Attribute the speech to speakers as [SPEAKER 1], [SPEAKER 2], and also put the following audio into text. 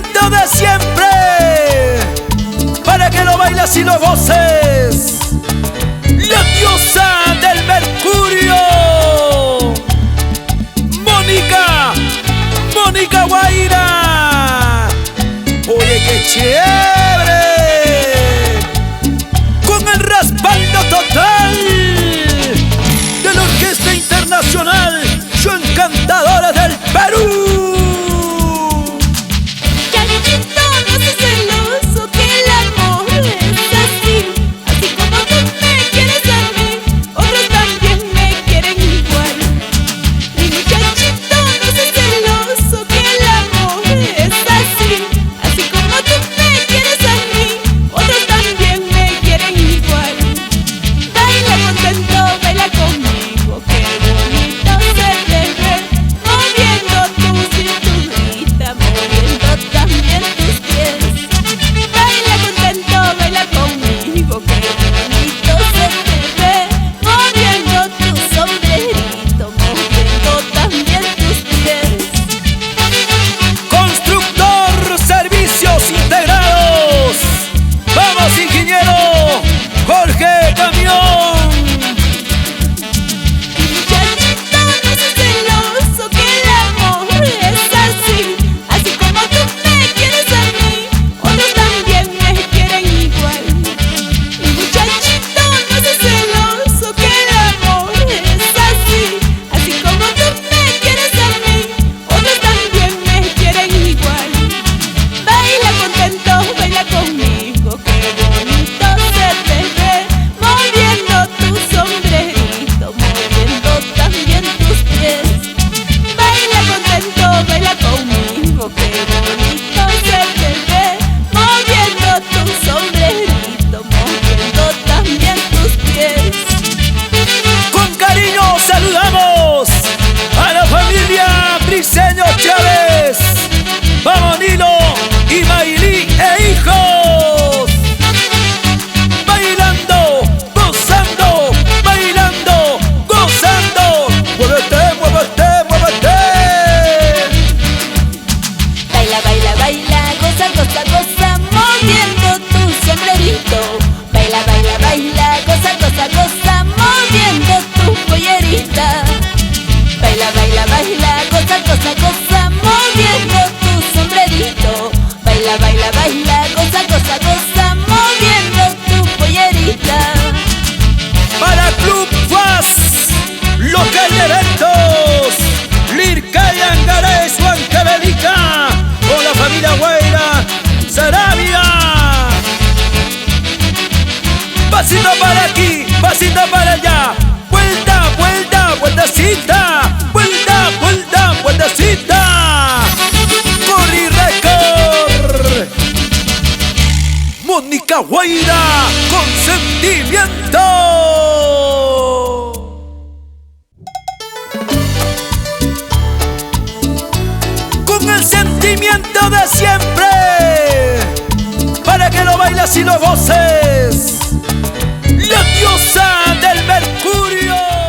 [SPEAKER 1] sentimiento de siempre, para que lo bailes y lo goces. La diosa del mercurio, Mónica Guaira. Oye, qué chévere, con el respaldo total de la Orquesta Internacional Su Encantadora del Perú. Vamos Nilo y Maylí e hijos, bailando, gozando, bailando, gozando. Muévete, muévete, muévete.
[SPEAKER 2] Baila, baila, baila, goza, goza, goza, moviendo tu sombrerito. Baila, baila, baila, goza, goza, goza, moviendo tu pollerita. Baila, baila, baila, goza, goza, goza, moviendo tu sombrerito. Baila, baila, baila, goza, goza, goza, moviendo tu pollerita.
[SPEAKER 1] Para Club FAS, local de eventos, Lirca y Angares, Huancavelica, con la familia Guaira, Sarabia. Pasito para aquí, pasito para allá, vuelta, vuelta, vueltecita, vuelta, vuelta, vueltecita. Corri Record, Mónica Guaira con sentimiento. Con el sentimiento de siempre, para que lo bailes y lo goces. La diosa del mercurio.